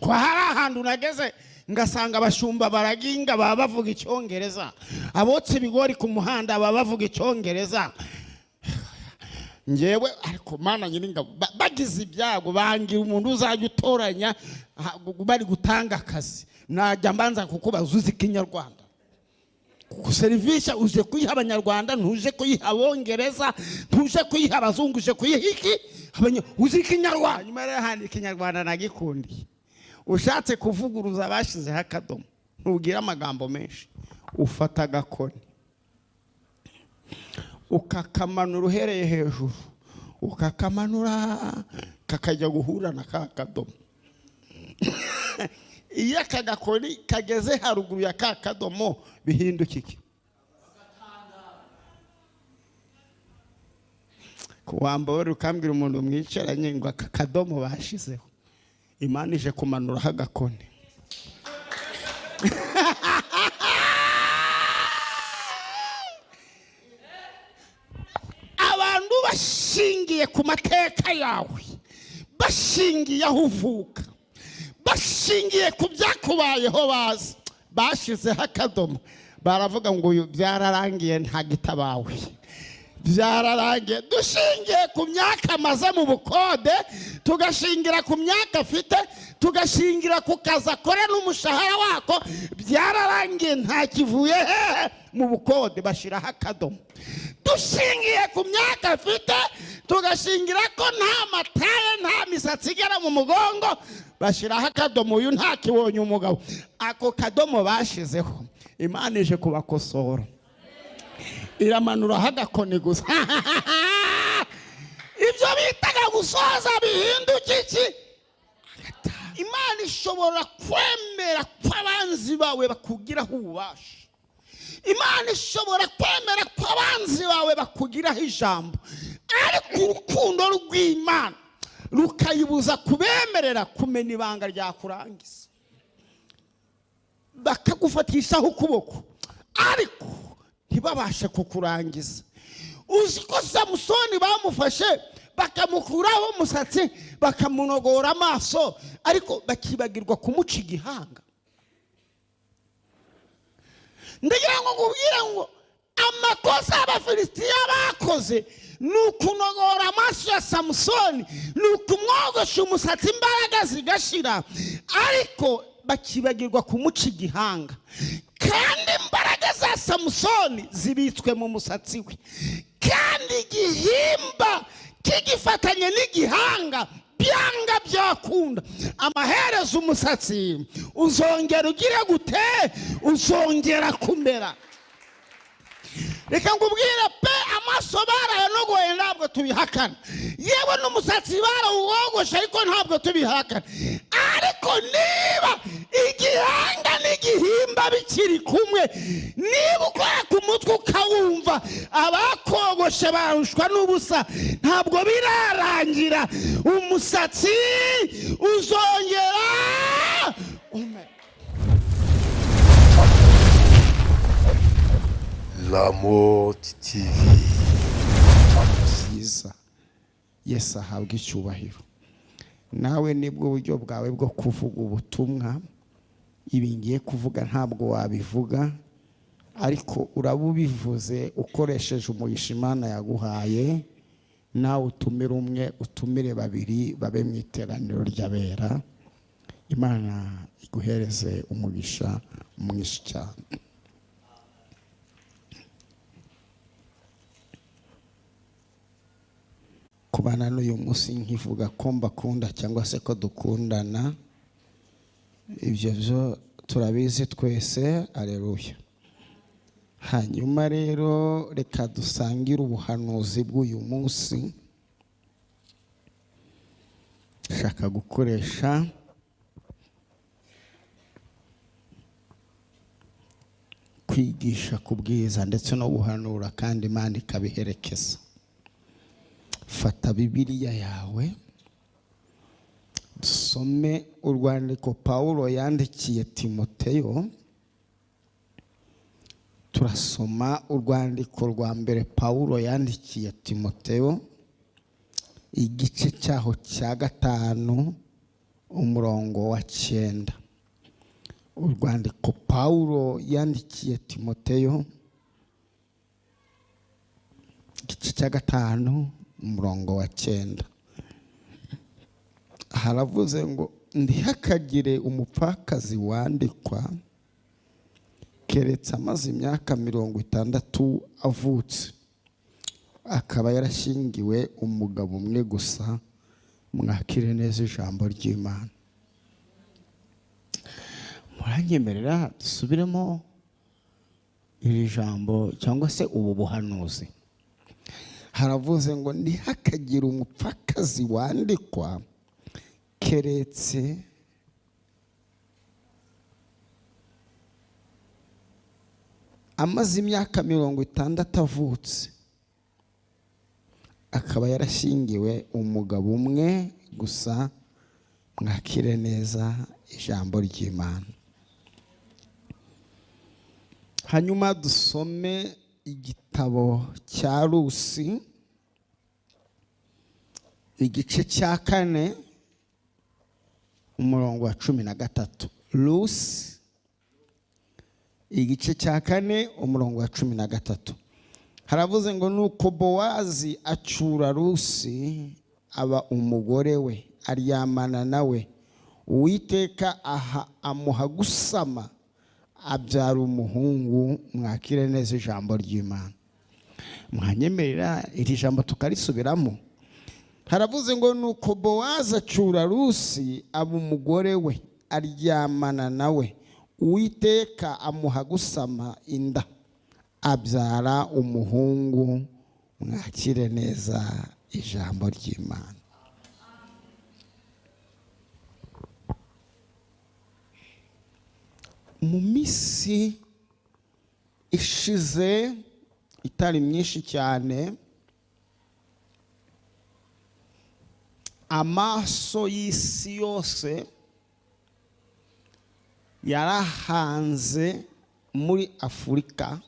ko hari ahantu nageze ngasanga abashumba baraginga baba bavuga icyongereza, abotse ibigori ku muhanda baba bavuga icyongereza. Ngewe ariko mana nyiringa bagize ibyago bangira umuntu uzajya utoranya bari gutanga akazi, najya mbanza kukubaza uzi Kinyarwanda, ku serivisi uje kuyiha Abanyarwanda, ntuje kuyiha Abongereza, ntuje kuyiha Abazungu, uje kuyiha iki uzi Kinyarwanda. Nyuma rero handi Kinyarwanda nagikundiye, ushatse kuvuguruza bashizeho akadomo, ntubwira amagambo menshi, ufata agakoni ukakamanura uhereye hejuru, ukakamanura kakajya guhura na ka kadomo. Iyo aka gakoni kageze haruguru ya ka kadomo bihinduka iki? Kuwambora ukambwira umuntu mwicaranye ngo aka kadomo bashizeho, Imana ije kumanuraho agakoni. Abantu bashingiye ku mateka yawe, bashingiye aho uvuka, bashingiye ku byakubayeho, bashizeho akadomo, baravuga ngo uyu byararangiye nta gitabawe, byararangiye. Dushingiye ku myaka amaze mu bukode, tugashingira ku myaka afite, tugashingira ku kazi akora n'umushahara wako, byararangiye nta kivuye hehe mu bukode, bashiraho akadomo. Dushingiye ku myaka afite, tugashingira ko nta mataye nta misatsi igera mu mugongo, bashiraho akadomo, uyu nta kibonye umugabo. Ako kadomo bashizeho Imana ije kubakosora, iramanuraho agakoni gusa. Ibyo bitaga gusoza bihinduka iki? Imana ishobora kwemera ko abanzi bawe bakugiraho ububasha, Imana ishobora kwemera ko abanzi bawe bakugiraho ijambo, ariko urukundo rw'Imana rukayibuza kubemerera kumena ibanga ryakurangiza, bakagufatishaho ukuboko ariko ntibabashe kukurangiza. Uzi ko Samusoni bamufashe bakamukuraho umusatsi, bakamunogora amaso, ariko bakibagirwa kumuca igihanga. Ndagira ngo ngubwire ngo amakosa y'Abafilisitiya bakoze ni ukunogora amaso ya Samusoni, ni ukumwogosha umusatsi imbaraga zigashira, ariko bakibagirwa kumuca igihanga. Kandi imbaraga za Samusoni zibitswe mu musatsi we, kandi igihimba kigifatanye n'igihanga, byanga byakunda amaherezo umusatsi uzongera ugire gute? Uzongera kumera. Reka ngubwire pe, amaso barayanogoye ntabwo tubihakana, yewe n'umusatsi barawogosha ariko ntabwo tubihakana, ariko niba igihanga n'igihimba bikiri kumwe, niba ukora ku mutwe ukawumva abakogoshe barushwa n'ubusa, ntabwo birarangira, umusatsi uzongera umera. Lamoti TV. Byiza, Yesu ahabwa icyubahiro. Nawe nibwo buryo bwawe bwo kuvuga ubutumwa. Ibi ngiye kuvuga ntabwo wabivuga, ariko urabubivuze ukoresheje umugisha Imana yaguhaye. Nawe utumire umwe, utumire babiri, babe mu iteraniro ry'abera. Imana iguhereze umugisha mwinshi cyane. Kubana n'uyu munsi nkivuga ko mbakunda cyangwa se ko dukundana, ibyo byo turabizi twese. Aleluya. Hanyuma rero reka dusangire ubuhanuzi bw'uyu munsi. Shaka gukoresha kwigisha, kubwiza ndetse no guhanura, kandi Imana ikabiherekeza. Fata Bibiliya yawe, dusome urwandiko Pawulo yandikiye Timoteyo. Turasoma urwandiko rwa mbere Pawulo yandikiye Timoteyo, igice cyaho cya 5, umurongo wa 9. Urwandiko Paulo yandikiye Timoteyo igice cya 5 umurongo wa 9. Haravuze ngo ndihakagire umupfakazi wandikwa keretse amaze imyaka 60 avutse, akaba yarashingiwe umugabo umwe gusa. Mwakire neza ijambo ry'Imana. Muranyemerera dusubiremo iri jambo cyangwa se ubu buhanuzi. Haravuze ngo ndihakagire umupfakazi wandikwa keretse amaze imyaka 60 avutse, akaba yarashingiwe umugabo umwe gusa. Mwakire neza ijambo ry'Imana. Hanyuma dusome igitabo cya Rusi igice cya 4 umurongo wa 13. Rusi igice cya 4 umurongo wa 13. Haravuze ngo nuko Bowazi acura Rusi aba umugore we, aryamana nawe. Uwiteka amuha gusama, abyara umuhungu. Mwakire neza ijambo ry'Imana. Mwanyemerera iri jambo tukarisubiramo. Haravuze ngo nuko Bowazi acura Rusi aba umugore we, aryamana nawe. Uwiteka amuha gusama inda, abyara umuhungu. Mwakire neza ijambo ry'Imana. Mu minsi ishize itari myinshi cyane, amaso y'isi yose yarahanze muri Afurika,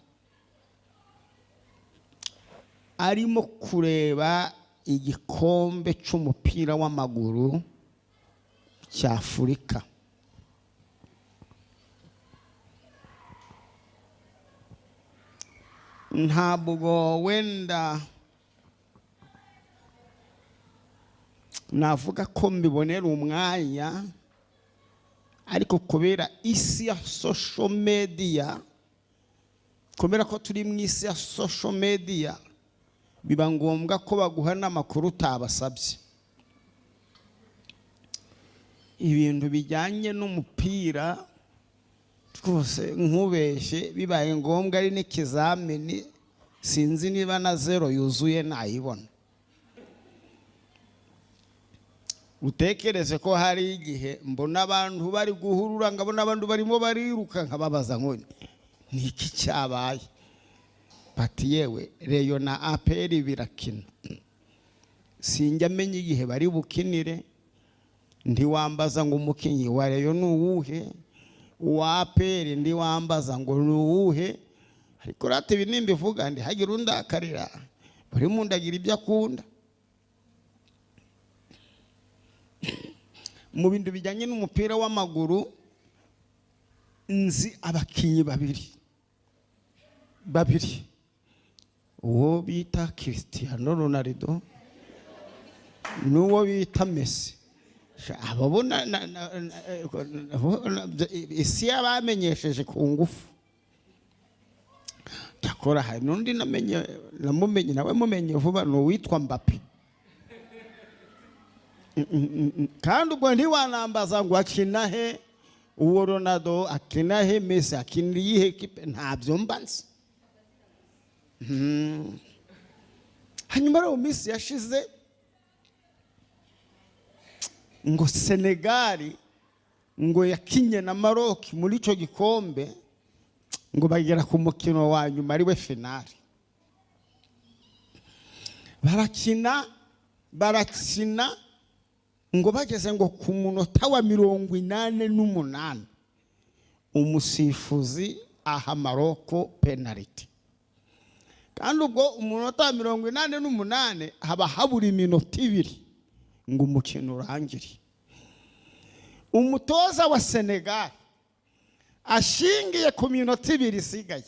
arimo kureba igikombe cy'umupira w'amaguru cya Afurika. Ntabwo wenda navuga ko mbibonera umwanya, ariko kubera isi ya social media, kubera ko turi mu isi ya social media, biba ngombwa ko baguha n'amakuru utabasabye. Ibintu bijyanye n'umupira rwose nkubeshye, bibaye ngombwa ari n'ikizamini, sinzi niba na 0 yuzuye nayibona. Utekereze ko hari igihe mbona abantu bari guhurura, ngabona abantu barimo bariruka, nkababaza ngo niki cyabaye. Bati yewe Reyo na APR birakina, sinjya amenya igihe bari bukinire. Ndiwambaza ngo umukinyi wa Reyo nuwuhe, wa APR ndiwambaza ngo nuwuhe. Ariko rate binimbi vuga ndi hagira undakarira, buri muntu agira ibyo akunda. Mu bintu bijyanye n'umupira w'amaguru, nzi abakinyi babiri, uwo bita Cristiano Ronaldo n'uwo bita Messi. Ababona isi yabamenyesheje ku ngufu. Takora hari n'undi namumenye nawe mumenye vuba, n'uwitwa Mbappe. Kandi ubwo ntiwanambaza ngo akina he, uwo Ronaldo akina he, Messi akina iyihe ekipe, ntabyo mbanzi. Hanyuma rero Messi yashize ngo Senegal ngo yakinye na Maroc muri ico gikombe, ngo bagera ku mukino wa nyuma ari we finale. Barakina ngo bageze ngo ku munota wa 88 umusifuzi aha Maroc penalty. Kandi ubwo umunota wa 88 haba habura iminota 2 ngo umukino urangire. umutoza wa Senegal ashingiye ku minota 2 isigaye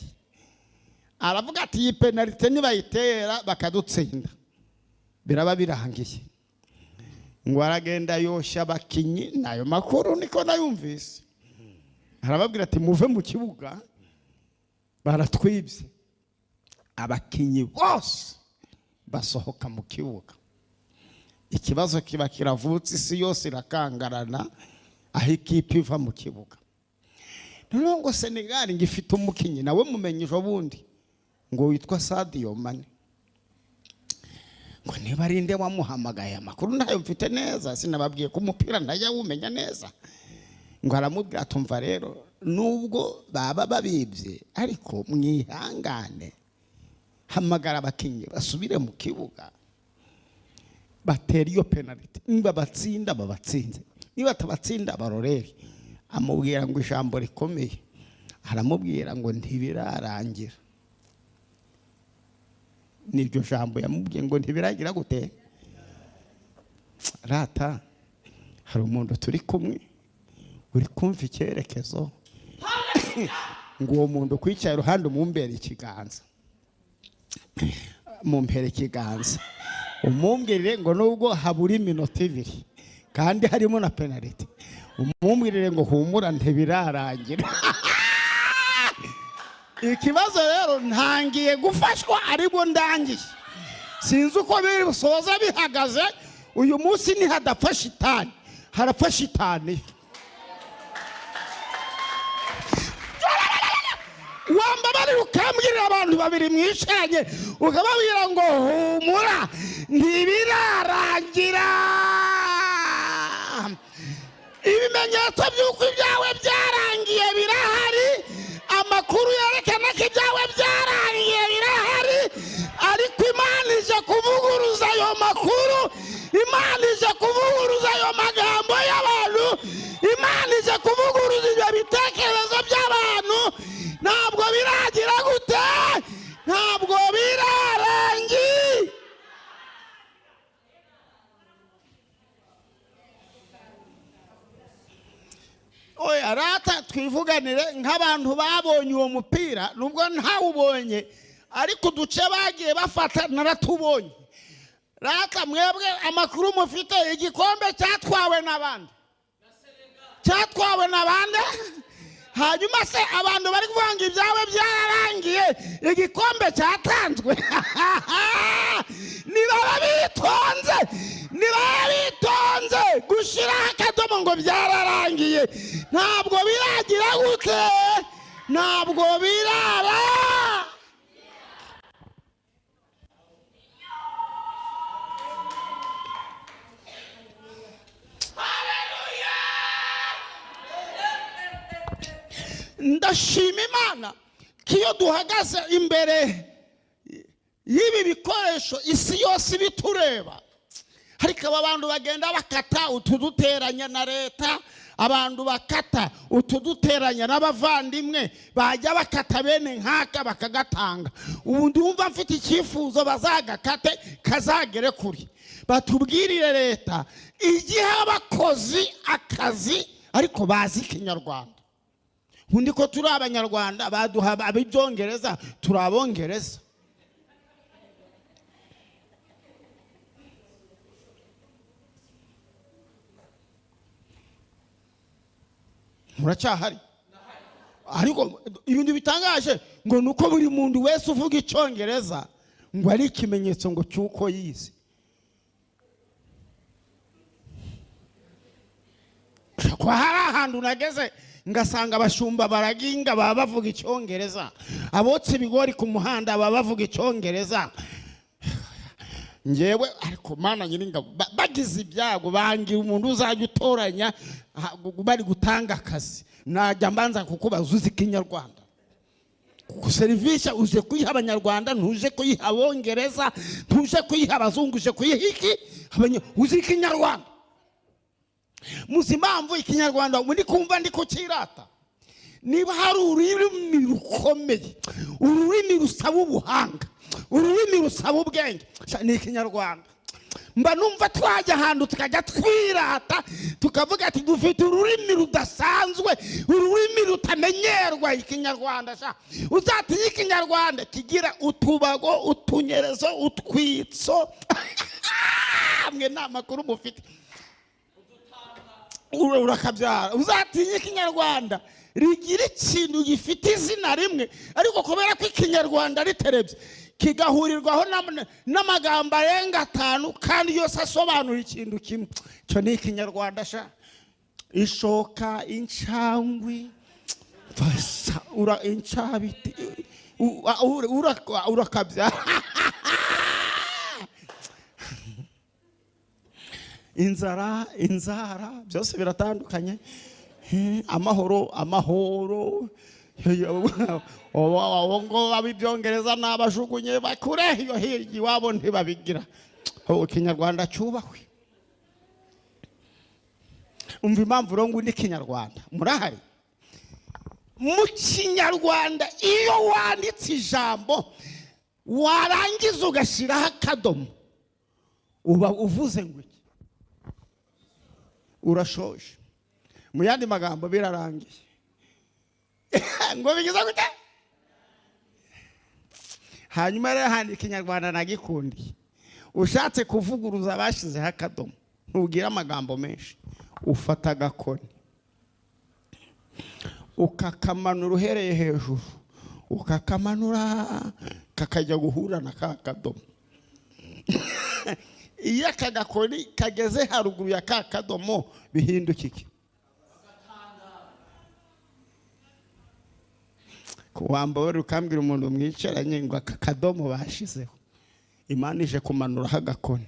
aravuga ati iyi penalty nibayitera bakadutsinda biraba birangiye ngo aragenda yosha abakinyi nayo makuru niko nayumvise arababwira ati muve mu kibuga baratwibye abakinyi bose basohoka mu kibuga ikibazo kiba kiravutse isi yose irakangarana aho ikipe iva mu kibuga none ngo Senegal ngifite umukinyi nawe mumenyeje ubundi ngo witwa Sadio Mane ngo niba rinde wamuhamagaye amakuru ntayo mfite neza sinababwiye ko umupira ntajya wumenya neza ngo aramubwira atumva rero nubwo baba babibye ariko mwihangane hamagara abakinyi basubire mu kibuga batera iyo penalty niba batsinda babatsinze niba tabatsinda barorere amubwira ngo ijambo rikomeye aramubwira ngo ntibirarangira niryo jambo yamubwiye ngo ntibiragira gute rata hari umuntu turi kumwe uri kumva icyerekezo ngo uwo muntu kwicaye iruhande umumbere ikiganza mumpere ikiganza umumbwirire ngo nubwo habura iminota 2 kandi harimo na penalty umumbwirire ngo humura ntibirarangira ikibazo rero ntangiye gufashwa ariko ndangiye sinzi uko biri busoza bihagaze uyu munsi ni hadapfa shitani harapfa shitani wamba bari ukambwirira abantu babiri mwishanye ukababwira ngo humura ntibirarangira ibimenyetso by'uko ibyawe byarangiye birahari amakuru yerekana ko ibyawe byarangiye birahari ariko Imana ije kuvuguruza ayo makuru Imana ije kuvuguruza ayo magambo y'abantu Imana ije kuvuguruza ibyo bitekerezo by'abantu ntabwo biragira gute ntabwo birarangiye oya rata twivuganire nk'abantu babonye uwo mupira nubwo ntawubonye ariko uduce bagiye bafata naratubonye rata mwebwe amakuru mufite igikombe cyatwawe n'abandi hanyuma se abantu bari kuvanga ibyawe byararangiye igikombe cyatanzwe nibabitonze gushiraho akadomo ngo byararangiye ntabwo biragira gute ntabwo birara ndashima Imana kiyo duhagaze imbere y'ibi bikoresho isi yose bitureba ariko abantu bagenda bakata utuduteranya na leta abantu bakata utuduteranya n'abavandimwe bajya bakata bene nkaka bakagatanga ubu ndumva mfite icyifuzo bazagakate kazagere kuri batubwirire leta igihe abakozi akazi ariko bazi Kinyarwanda undi ko turi abanyarwanda baduha abibyongereza turi abongereza muracyahari ariko ibintu bitangaje ngo nuko buri muntu wese uvuga icyongereza ngo ari ikimenyetso ngo cyuko yize kwa hari ahantu nageze ngasanga abashumba baraginga baba bavuga icyongereza abotse ibigori ku muhanda baba bavuga icyongereza ngewe ariko Mana nyiringa bagize ibyago bangira umuntu uzajya utoranya bari gutanga akazi najya mbanza kukubaza uzi Kinyarwanda ku serivisi uje kuyiha abanyarwanda ntuje kuyiha abongereza ntuje kuyiha abazungu uje kuyiha iki uzi Kinyarwanda muzi impamvu Ikinyarwanda muri kumva ndi kukirata niba hari ururimi rukomeye ururimi rusaba ubuhanga ururimi rusaba ubwenge ni Ikinyarwanda mba numva twajya ahantu tukajya twirata tukavuga ati dufite ururimi rudasanzwe, ururimi rutamenyerwa. Ikinyarwanda sha uzatinye ikinyarwanda kigira utubago, utunyerezo, utwitso mwe n'amakuru mufite urakabyara. Uzatinye ikinyarwanda rigira ikintu gifite izina rimwe, ariko kubera ko ikinyarwanda riterebye kigahurirwaho n'amagambo arenga 5 kandi yose asobanura ikintu kimwe. Cyo ni ikinyarwanda sha. Ishoka, incangwi, basa incabiti, urakabya inzara byose biratandukanye. Amahoro ngo abibyongereza n'abajugunye bakure iyo hirya iwabo ntibabigira. Ikinyarwanda cyubahwe. Umva impamvu rongo ni ikinyarwanda murahari. Mu kinyarwanda iyo wanditse ijambo warangiza ugashiraho akadomo uba uvuze ngo iki? Urashoje. Mu yandi magambo birarangiye. Ngo bigize gute? Hanyuma rero handi ikinyarwanda nagikundi. Ushatse kuvuguruza bashizeho akadomo ntugira amagambo menshi. Ufata agakoni ukakamanura uhereye hejuru, ukakamanura kakajya guhura na ka kadomo. Iyo aka gakoni kageze haruguru ya ka kadomo bihinduka iki? Kuwambara ukambwira umuntu mwicaranye ngo aka kadomo bashizeho, Imana ije kumanura agakoni.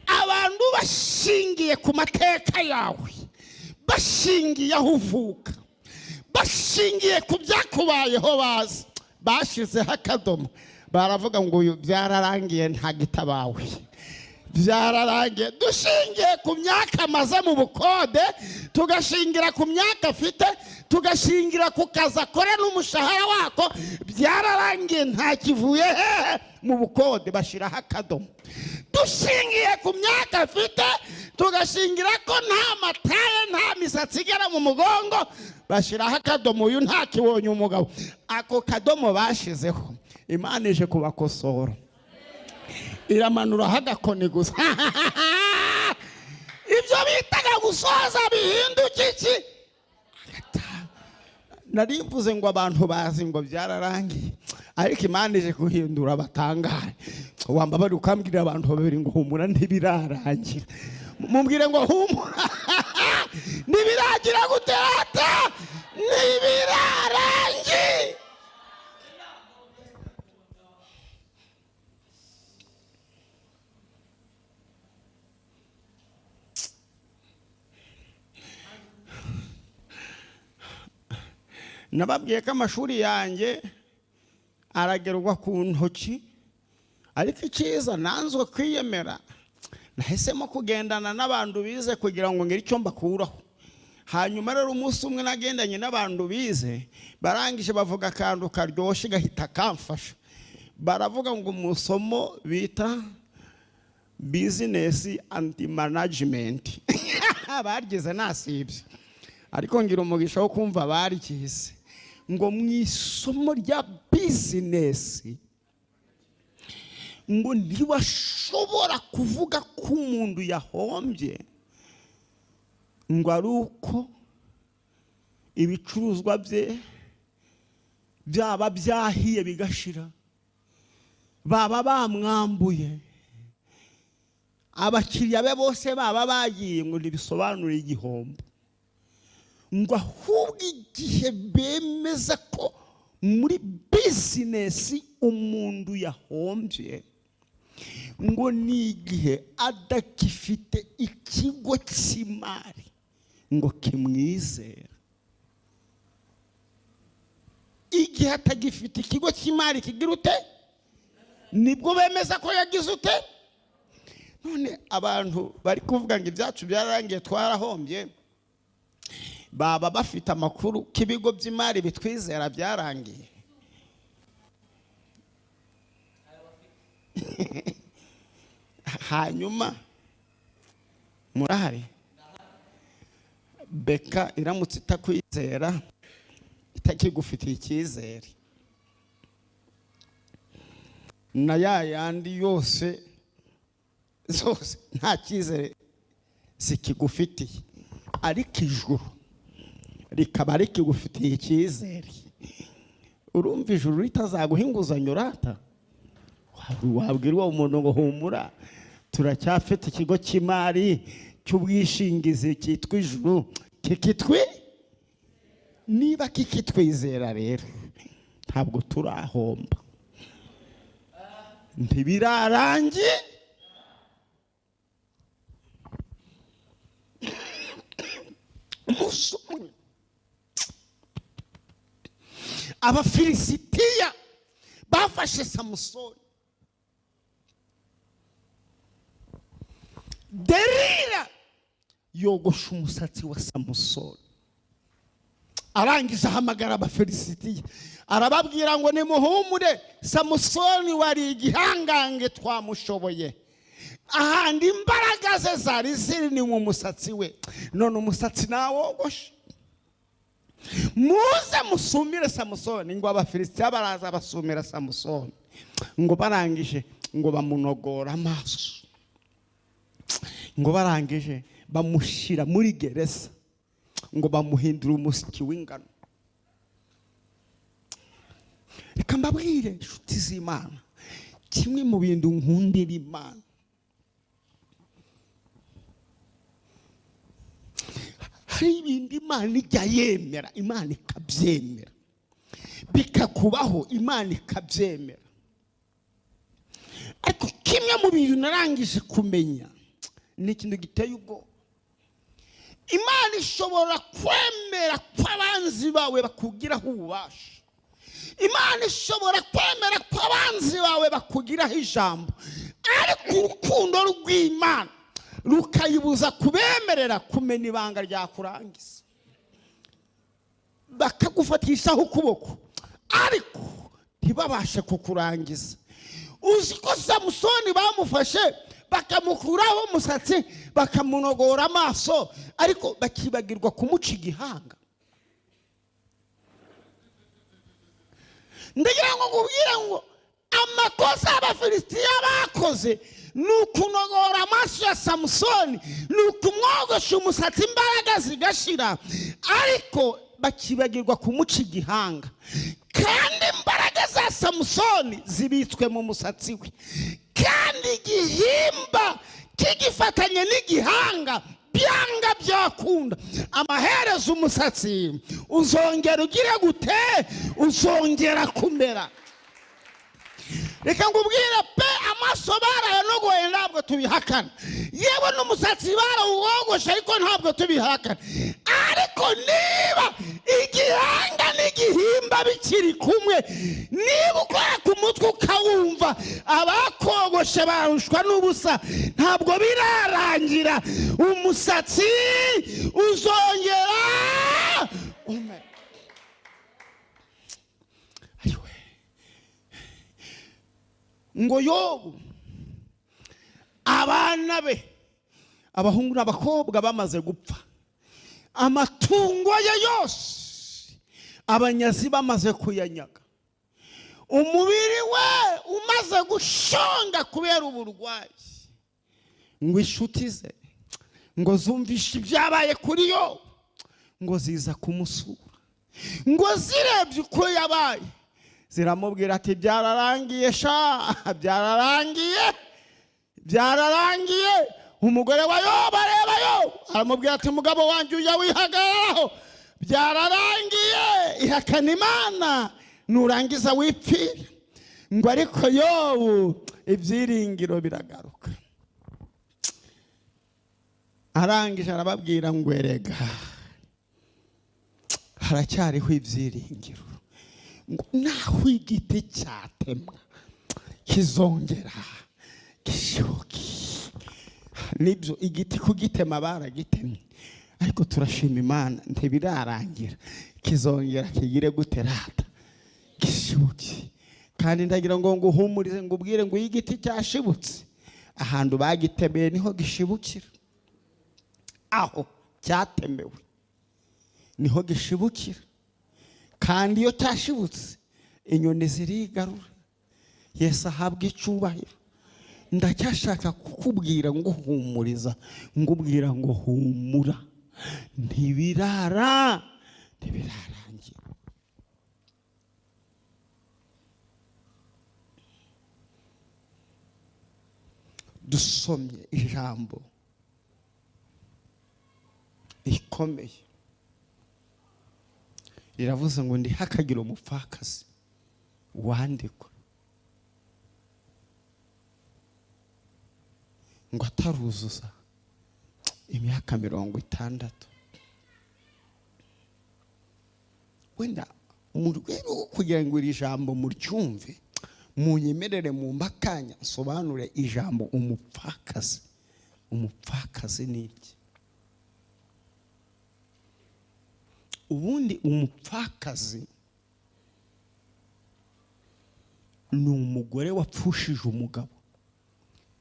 Abantu bashingiye ku mateka yawe, bashingiye aho uvuka, bashingiye ku byakubayeho, bashizeho akadomo. Baravuga ngo uyu byararangiye nta gitabawe, byararangiye. Dushingiye ku myaka amaze mu bukode, tugashingira ku myaka afite, tugashingira ku kazi akora n'umushahara wako, byararangiye nta kivuye hehe mu bukode, bashiraho akadomo. Dushingiye ku myaka afite, tugashingira ko nta mataye nta misatsi igera mu mugongo, bashiraho akadomo. Uyu nta kibonye umugabo. Ako kadomo bashizeho Imana ije kubakosora, iramanura agakoni gusa. Ibyo bitaga gusoza bihinduka iki? Narimvuze ngo abantu bazi ngo byararangiye, ariko Imana ije guhindura batangare. Wambabari ukambwira abantu babiri ngo humura ntibirarangira. Mumbwire ngo humura ntibiragira gute? Ata ntibirarangiye. Nababwiye ko amashuri yanjye aragerwa ku ntoki, ariko icyiza nanzwe kwiyemera, nahisemo kugendana n'abantu bize kugira ngo ngire icyo mbakuraho. Hanyuma rero umunsi umwe nagendanye n'abantu bize, barangije bavuga akantu karyoshye gahita kamfasha. Baravuga ngo mu somo bita business and management. Barigeze nasibye, ariko ngira umugisha wo kumva barikize ngo mu isomo rya business ngo ntibashobora kuvuga ko umuntu yahombye ngo ari uko ibicuruzwa bye byaba byahiye bigashira, baba bamwambuye, abakiriya be bose baba bagiye, ngo ntibisobanure igihombo. Ngo ahubwo igihe bemeza ko muri business umuntu yahombye, ngo ni igihe adakifite ikigo cy'imari ngo kimwizera. Igihe atagifite ikigo cy'imari kigira ute? Nibwo bemeza ko yagize ute? None abantu bari kuvuga ngo ibyacu byararangiye twarahombye, baba bafite amakuru k'ibigo by'imari bitwizera byarangiye. Hanyuma murahari beka iramutse itakwizera itakigufitiye icyizere na yandi yose zose nta cyizere zikigufitiye, ariko ijuru rikaba rikigufitiye icyizere. Urumva ijuru ritazaguha inguzanyo rata? Wabwira uwo muntu ngo humura, turacyafite ikigo cy'imari cy'ubwishingizi cyitwa ijuru kikitwi. Niba kikitwizera rero ntabwo turahomba, ntibirarangiye. Abafilisitiya bafashe Samusoni. Delila yogosha umusatsi wa Samusoni, arangije ahamagara Abafilisitiya arababwira ngo nimuhumure, Samusoni wari igihangange twamushoboye. Ahandi imbaraga ze zari ziri ni mu musatsi we, none umusatsi nawogosha. Muze musumire Samusoni. Ngo Abafilisitiya baraza basumira Samusoni, ngo barangije ngo bamunogora amaso, ngo barangije bamushira muri gereza, ngo bamuhindura umusiki w'ingano. Reka mbabwire inshuti z'Imana, kimwe mu bintu nkundira Imana, hari ibindi Imana ijya yemera, Imana ikabyemera, bikakubaho Imana ikabyemera. Ariko kimwe mu bintu narangije kumenya ni ikintu giteye ubwoba. Imana ishobora kwemera ko abanzi bawe bakugiraho ububasha. Imana ishobora kwemera ko abanzi bawe bakugiraho ijambo, ariko urukundo rw'Imana rukayibuza kubemerera kumenya ibanga ryakurangiza. Bakagufatishaho ukuboko ariko ntibabashe kukurangiza. Uzi ko Samusoni bamufashe bakamukuraho umusatsi bakamunogora amaso, ariko bakibagirwa kumuca igihanga. Ndagira ngo nkubwire ngo amakosa Abafilisitiya bakoze ni ukunogora amaso ya Samusoni, ni ukumwogosha umusatsi imbaraga zigashira, ariko bakibagirwa kumuca igihanga. Kandi imbaraga za Samusoni zibitswe mu musatsi we, kandi igihimba kigifatanye n'igihanga byanga byakunda amaherezo umusatsi uzongera ugire gute, uzongera kumera. Reka ngubwire pe, amaso barayanogoye ntabwo tubihakana, yewe n'umusatsi barawogosha ariko ntabwo tubihakana. Ariko niba igihanga n'igihimba bikiri kumwe, niba ukora ku mutwe ukawumva abakogoshe barushwa n'ubusa, ntabwo birarangira, umusatsi uzongera umera. Ngo Yobu abana be abahungu n'abakobwa bamaze gupfa, amatungo ye yose abanyazi bamaze kuyanyaga, umubiri we umaze gushonga kubera uburwayi, ngo inshuti ze ngo zumvishe ibyabaye kuri Yobu, ngo ziza kumusura, ngo zirebye uko yabaye ziramubwira ati byararangiye sha, byararangiye. Umugore wa Yobu areba Yobu aramubwira ati mugabo wanjye ujya wihagararaho, byararangiye, ihakana Imana nurangiza wipfire. Ngo ariko Yobu ibyiringiro biragaruka. Arangije arababwira ngo erega haracyariho ibyiringiro, naho igiti cyatemwa kizongera gishoke. Nibyo igiti kugitema baragitemye, ariko turashima Imana ntibirarangira, kizongera kigire guterata gishibuke. Kandi ndagira ngo nguhumurize ngubwire ngo igiti cyashibutse ahantu bagitemeye niho gishibukira, aho cyatemewe niho gishibukira. Kandi iyo cyashibutse inyoni zirigarura. Yesu ahabwa icyubahiro. Ndacyashaka kukubwira ngo humuriza, ngubwira ngo humura, ntibirarangira. Dusomye ijambo rikomeye riravuze ngo ndihakagira umupfakazi wandikwa ngo ataruzuza imyaka 60. Wenda mu rwego kugira ngo iri jambo muryumve, munyemerere mu mbakanya sobanure ijambo umupfakazi. Umupfakazi ni iki? Ubundi umupfakazi ni umugore wapfushije umugabo.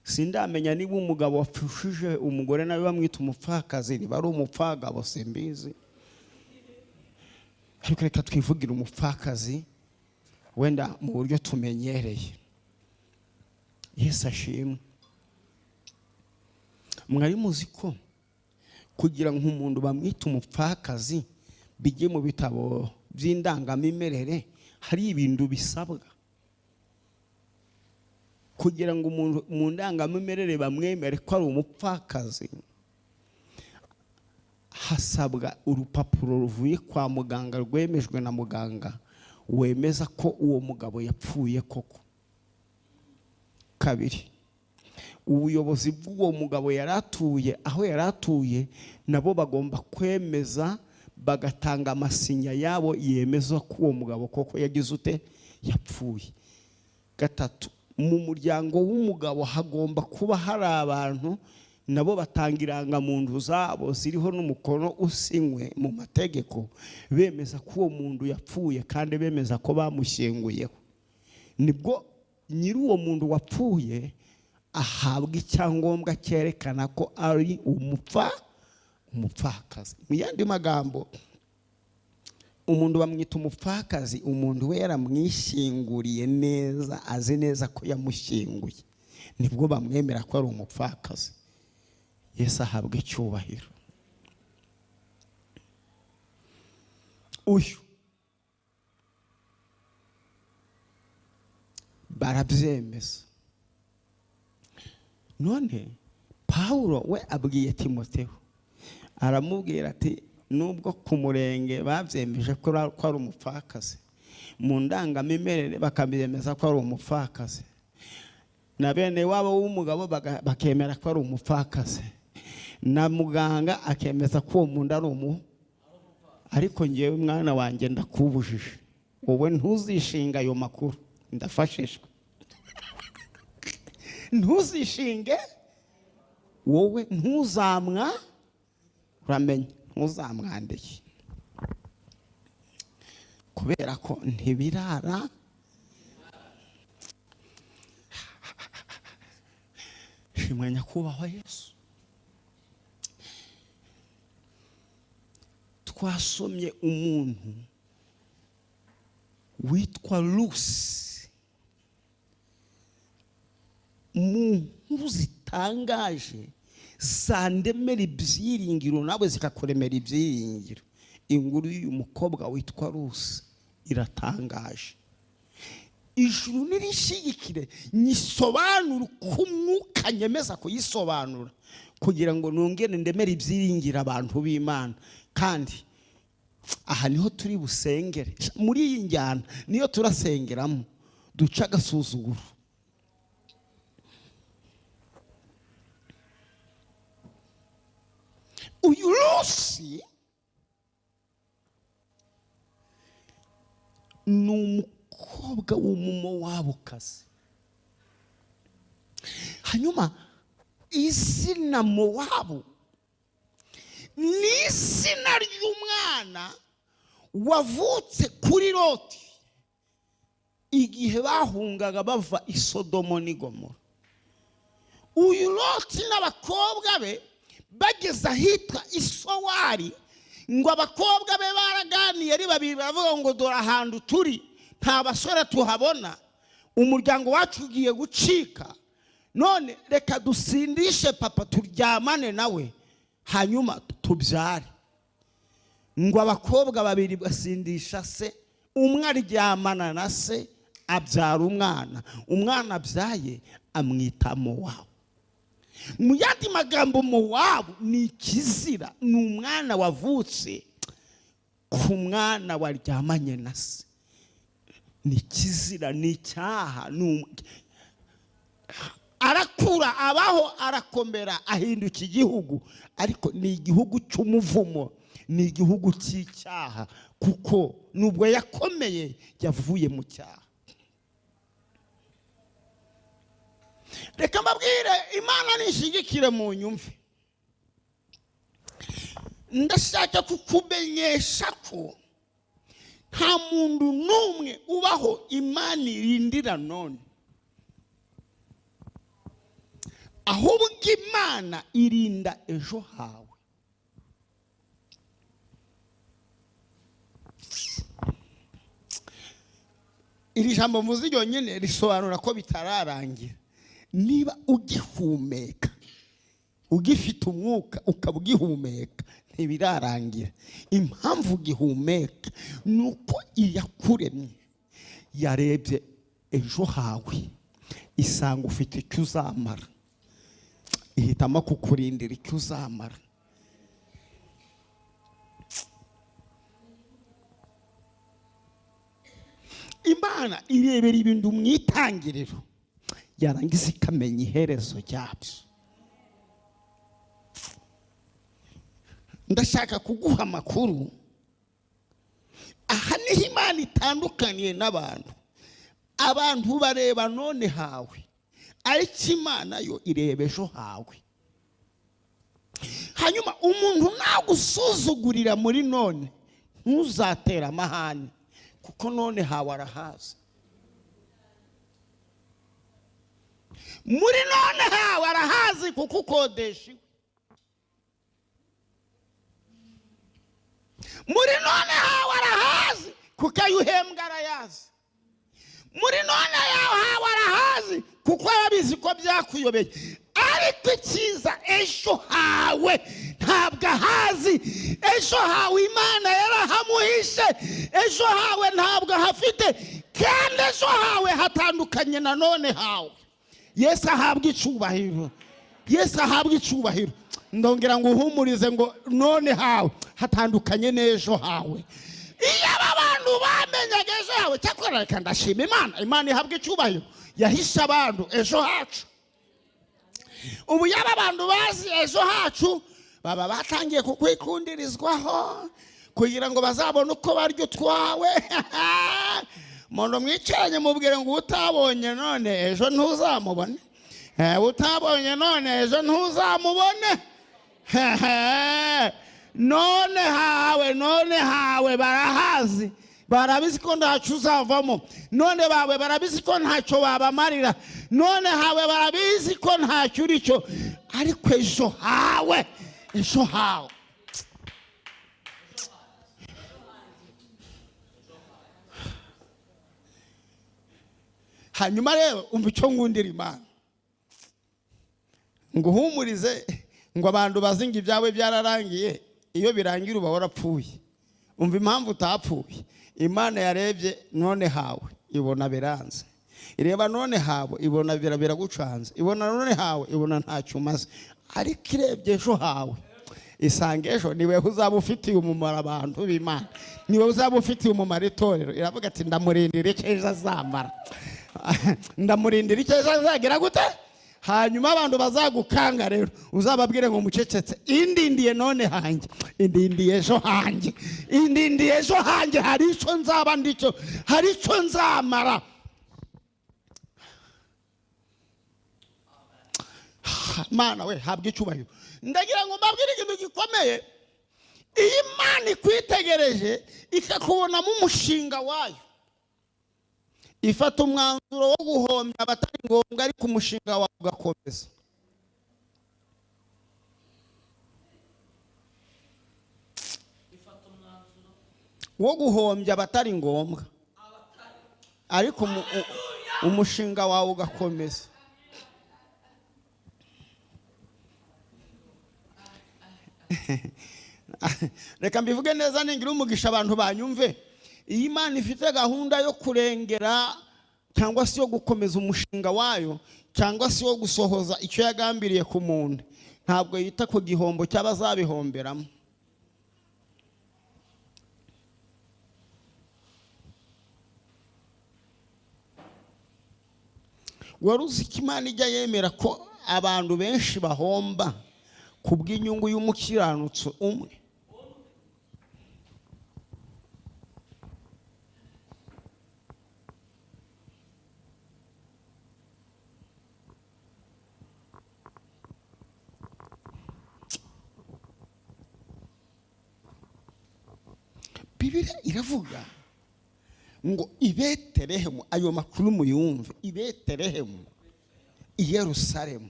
Sindamenya niba umugabo wapfushije umugore nawe bamwita umupfakazi, niba ari umupfagabo simbizi. Ariko reka twivugira umupfakazi wenda mu buryo tumenyereye. Yesu ashimwe. Mwari muzi ko kugira ngo umuntu bamwita umupfakazi bijye mu bitabo by'indangamimerere hari ibintu bisabwa kugira ngo umuntu mu ndangamimerere bamwemere ko ari umupfakazi. Hasabwa urupapuro ruvuye kwa muganga rwemejwe na muganga wemeza ko uwo mugabo yapfuye koko. Kabiri, ubuyobozi bw'uwo mugabo yaratuye aho yaratuye nabo bagomba kwemeza, bagatanga amasinya yabo yemeza ko uwo mugabo koko yagize ute yapfuye. Gatatu, mu muryango w'umugabo hagomba kuba hari abantu nabo batanga irangamuntu zabo ziriho n'umukono usinywe mu mategeko bemeza ko uwo muntu yapfuye kandi bemeza ko bamushyinguyeho. Nibwo nyiri uwo muntu wapfuye ahabwa icyangombwa cyerekana ko ari umupfakazi. Mu yandi magambo, umuntu bamwita umupfakazi umuntu we yaramwishyinguriye neza, azi neza ko yamushyinguye, nibwo bamwemera ko ari umupfakazi. Yesu ahabwa icyubahiro. Uyu barabyemeza. None Paulo we abwiye Timoteyo, aramubwira ati nubwo ku murenge babyemeje ko ari umupfakazi, mu ndangamimerere bakabyemeza ko ari umupfakazi, na bene wabo w'umugabo bakemera ko ari umupfakazi, na muganga akemeza ko uwo muntu ari ariko ngewe mwana wanjye ndakubujije, wowe ntuzishinga ayo makuru, ndafashishwa. Ntuzishinge, wowe uramenye ntuzamwandike, kubera ko ntibirara. Shimwa nyakubahwa Yesu. Twasomye umuntu witwa Lucy mu nkuru zitangaje zandemera ibyiringiro nawe zikakuremera ibyiringiro. Inkuru y'uyu mukobwa witwa Lucy iratangaje. Ijuru nirishigikire nyisobanura uko umwuka nyemeza kuyisobanura kugira ngo nongere ndemere ibyiringiro abantu b'Imana. Kandi aha niho turi busengere, muri iyi njyana niyo turasengeramo duca agasuzuguro. Uyu Lucy ni umukobwa w'umumowabukazi. Hanyuma izina Mowabu ni izina ry'umwana wavutse kuri Loti igihe bahungaga bava i Sodomo n'i Gomora. Uyu Loti n'abakobwa be bageze ahitwa Isowari, ngo abakobwa be baraganiye ari babiri baravuga ngo dore ahantu turi nta basore tuhabona, umuryango wacu ugiye gucika, none reka dusindishe papa turyamane nawe hanyuma tubyare. Ngo abakobwa babiri basindisha se, umwe aryamana na se abyara umwana, umwana abyaye amwita Mowabu. Mu yandi magambo Mowabu ni ikizira, ni umwana wavutse ku mwana waryamanye na se. Ni ikizira, ni icyaha, arakura abaho arakomera ahinduka igihugu, ariko ni igihugu cy'umuvumo, ni igihugu cy'icyaha, kuko nubwo yakomeye yavuye mu cyaha. Reka mbabwire, Imana nishigikire mu nyumve. Ndashaka kukumenyesha ko nta muntu n'umwe ubaho Imana irindira none, ahubwo Imana irinda ejo hawe. Iri jambo muzi ryonyine risobanura ko bitararangira. Niba ugihumeka, ugifite umwuka ukaba ugihumeka, ntibirarangira. Impamvu ugihumeka nuko iyakuremye yarebye ejo hawe, isanga ufite icyo uzamara, ihitamo kukurindira icyo uzamara. Imana irebera ibintu mu itangiriro, yarangiza ikamenya iherezo ryabyo. Ndashaka kuguha amakuru. Aha niho Imana itandukaniye n'abantu. Abantu bareba none hawe, ariko Imana yo ireba ejo hawe. Hanyuma umuntu nagusuzugurira muri none, ntuzatera amahane, kuko none hawe arahazi. Muri none hawe arahazi kuko ukodesha. Muri none hawe arahazi kuko ayuhembwa arayazi. Muri none hawe arahazi kuko arabizi ko byakuyobeye. Ariko ikiza ejo hawe ntabwo ahazi. Ejo hawe Imana yarahamuhishe. Ejo hawe ntabwo hafite, kandi ejo hawe hatandukanye na none hawe. Yesu ahabwa icubahiro. Yesu ahabwa icubahiro. Ndongera ngo uhumurize ngo none hawe hatandukanye n'ejo hawe. Iyo abantu bamenyaga ejo hawe, cyakora reka ndashima Imana. Imana ihabwa icubahiro, yahishe abantu ejo hacu. Ubu yaba abantu bazi ejo hacu, baba batangiye kukwikundirizwaho kugira ngo bazabone uko baryo twawe. Mondo mwicaranye mubwire ngo utabonye none ejo ntuzamubone. Utabonye none ejo ntuzamubone. None hawe barahazi, barabizi ko ntacyo uzavamo. None bawe barabizi ko ntacyo babamarira. None hawe barabizi ko ntacyo uri cyo. Ariko ejo hawe, ejo hawe, hanyuma rero umva icyo ngundira Imana. Ngo uhumurize ngo abantu bazinga ibyawe byararangiye. Iyo birangira uba warapfuye. Umva impamvu utapfuye. Imana yarebye none hawe ibona biranze. Ireba none hawe ibona biragucanze. Ibona none hawe ibona ntacyo umaze. Ariko irebye ejo hawe isanga ejo niwe uzaba ufitiye umumaro abantu b'Imana. Niwe uzaba ufitiye umumaro itorero. Iravuga ati ndamurindira icyo ejo azamara. Ndamurindira icyo ejo azagira gute. Hanyuma abantu bazagukanga rero uzababwire ngo mucecetse. Indindiye none hanjye, indindiye ejo hanjye, indindiye ejo hanjye. Hari icyo nzaba ndicyo, hari icyo nzamara. Mana we habwa icubahiro. Ndagira ngo mbabwire ikintu gikomeye. iyi Imana ikwitegereje ikakubonamo umushinga wayo, ifata umwanzuro wo guhombya abatari ngombwa ariko umushinga wawe ugakomeza. Wo guhombya abatari ngombwa ariko umushinga wawe ugakomeza. Reka mbivuge neza ningira umugisha abantu banyumve. Iyi Imana ifite gahunda yo kurengera cyangwa se yo gukomeza umushinga wayo cyangwa se yo gusohoza icyo yagambiriye ku muntu, ntabwo yita ku gihombo cy'abazabihomberamo. Wari uzi ko Imana ijya yemera ko abantu benshi bahomba ku bw'inyungu y'umukiranutsi umwe? Bibiliya iravuga ngo i Betelehemu, ayo makuru muyumve, i Betelehemu, i Yerusalemu.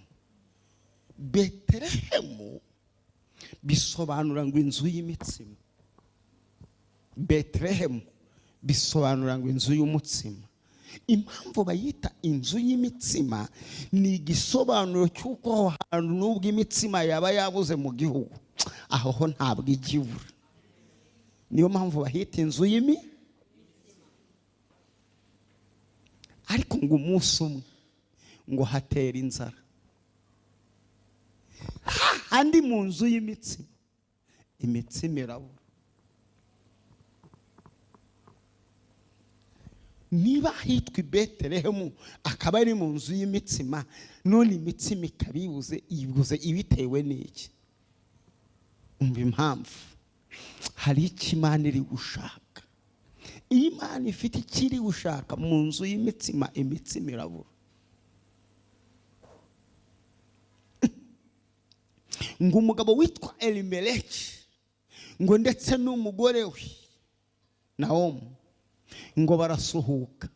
Betelehemu bisobanura ngo inzu y'imitsima. Betelehemu bisobanura ngo inzu y'umutsima. Impamvu bayita inzu y'imitsima ni igisobanuro cy'uko aho hantu n'ubwo imitsima yaba yabuze mu gihugu, aho ho ntabwo igibura. Niyo mpamvu bahita inzu ariko ngo umunsi umwe ngo hatera inzara. Andi mu nzu y'imitsima, imitsima irabura. Niba hitwa i Betelehemu akaba ari mu nzu y'imitsima, none imitsima ikabibuze, ibuze ibitewe n'iki? Umva impamvu. Hari icyo Imana iri gushaka. Iyi Imana ifite ikiri gushaka mu nzu y'imitsima, imitsima irabura. Ngo umugabo witwa Elimeleki ngo ndetse n'umugore we Nawomi ngo barasuhuka.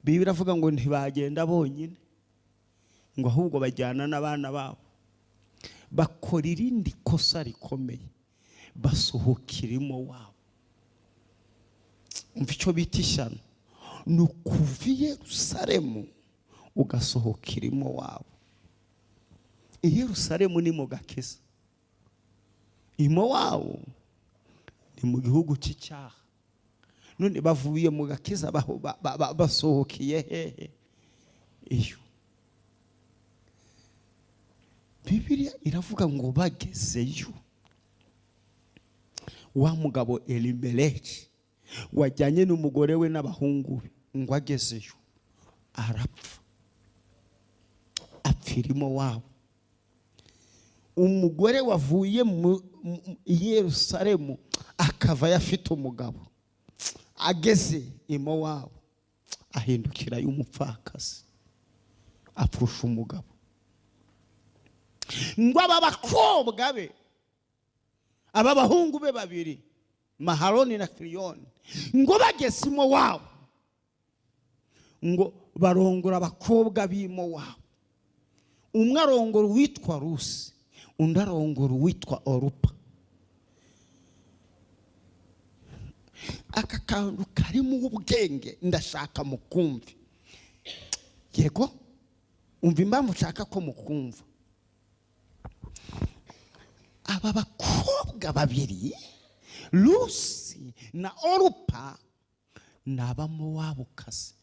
Bibiliya iravuga ngo ntibagenda bonyine, ngo ahubwo bajyana n'abana babo. Bakora irindi kosa rikomeye, basuhukira iwabo. Umva icyo bita ishyano, ni ukuva i Yerusalemu ugasohokera iwabo. I Yerusalemu ni mu gakiza, iwabo ni mu gihugu cy'icyaha. None bavuye mu gakiza basohokeye hehe? Iyo Bibiliya iravuga ngo bagezeyo, wa mugabo Elimeleki wajyanye n'umugore we n'abahungu be, ngo agezeyo arapfa, apfirimo wabo. Umugore wavuye mu Yerusalemu akava yafite umugabo, ageze imo wabo ahindukira y'umupfakazi, apfusha umugabo. Ngo aba bakobwa be, aba bahungu be babiri, Mahaloni na Kiliyoni, ngo bageze imo wabo, ngo barongora abakobwa b'imo wabo. Umwe arongora uwitwa Rusi, undi arongora uwitwa Orupa. Aka kantu karimo ubwenge ndashaka mukumve. Yego, umva impamvu nshaka ko mukumva. Aba bakobwa babiri, Rusi na Orupa, ni abamowabukazi,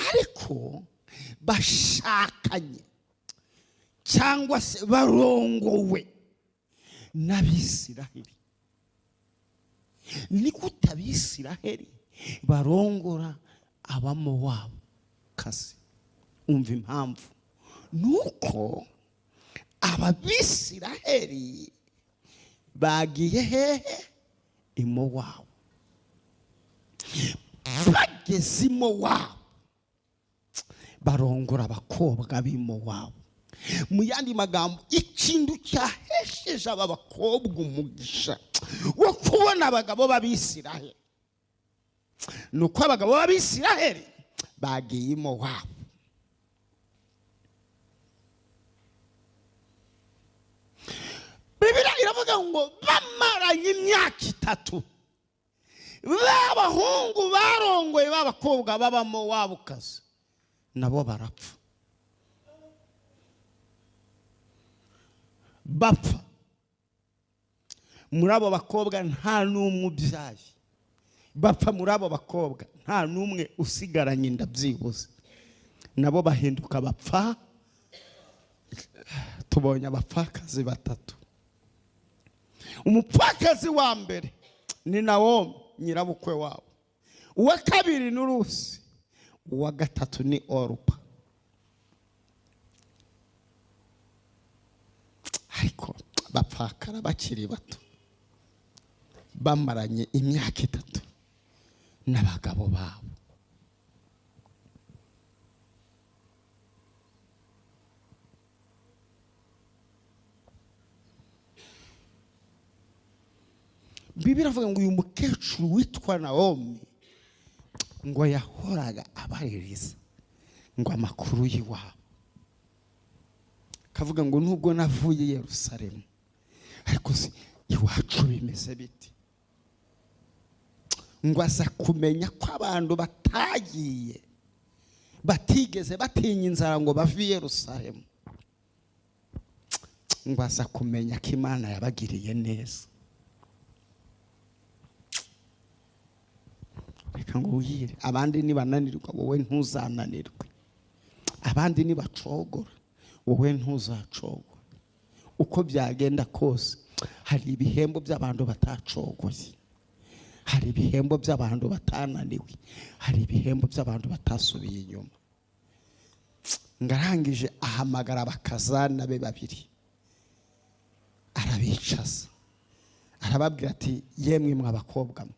ariko bashakanye cyangwa se barongowe n'Abisiraheli. Ni gute Abisiraheli barongora abamowabukazi? Umva impamvu. Nuko Abisiraheli bagiye hehe? Imowabu. Bageze imowabu barongora abakobwa b'imowabu. mu yandi magambo ikintu cyahesheje aba bakobwa umugisha wo kubona abagabo b'Abisiraheli nuko abagabo b'Abisiraheli bagiye mu wabo. Bibiliya iravuga ngo bamaranye imyaka 3 b'abahungu barongoye b'abakobwa babamo wabukazi nabo barapfa. Bapfa muri abo bakobwa nta n'umwe ubyaye. Bapfa muri abo bakobwa nta n'umwe usigaranye inda byibuze. Nabo bahinduka bapfa. Tubonye abapfakazi 3. Umupfakazi wa mbere ni Nawomi nyirabukwe wabo. Uwa kabiri ni Rusi. Uwa gatatu ni Orupa. Ariko bapfakara bakiri bato bamaranye imyaka 3 n'abagabo babo. Bibiliya iravuga ngo uyu mukecuru witwa Nawomi ngo yahoraga abaririza ngo amakuru y'iwabo. Kavuga ngo nubwo navuye i Yerusalemu ariko si iwacu bimeze biti. Ngo aza kumenya ko abantu batagiye batigeze batinya inzara ngo bave i Yerusalemu. Ngo aza kumenya ko Imana yabagiriye neza. Reka ngo uyire abandi nibananirwa wowe ntuzananirwe. Abandi nibacogora wowe ntuzacogora. Uko byagenda kose hari ibihembo by'abantu batacogoye. Hari ibihembo by'abantu batananiwe. Hari ibihembo by'abantu batasubiye inyuma. Ngarangije ahamagara abakazana be 2. Arabicaza. Arababwira ati yemwe mw'abakobwa mwe.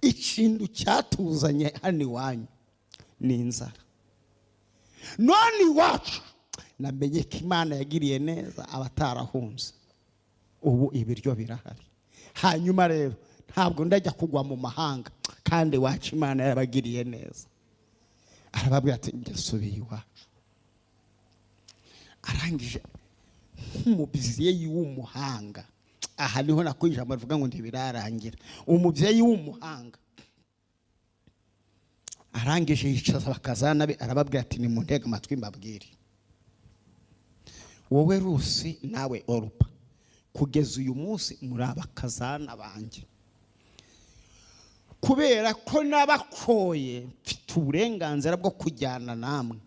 Ikintu cyatuzanye hano iwanyu ni inzara. None iwacu namenye ko Imana yagiriye neza abatarahunze. Ubu ibiryo birahari. Hanyuma rero ntabwo ndajya kugwa mu mahanga kandi iwacu Imana yabagiriye neza. Arababwira ati ngasubiye iwacu. Arangije nk'umubyeyi w'umuhanga. Aha niho nakwije amavuga ngo ndibirarangira. Umubyeyi w'umuhanga arangije yicaza abakazana be arababwira ati ni muntega amatwi mbabwire. Wowe Rusi nawe Orupa kugeza uyu munsi muri abakazana banjye. Kubera ko nabakoye mfite uburenganzira bwo kujyana namwe.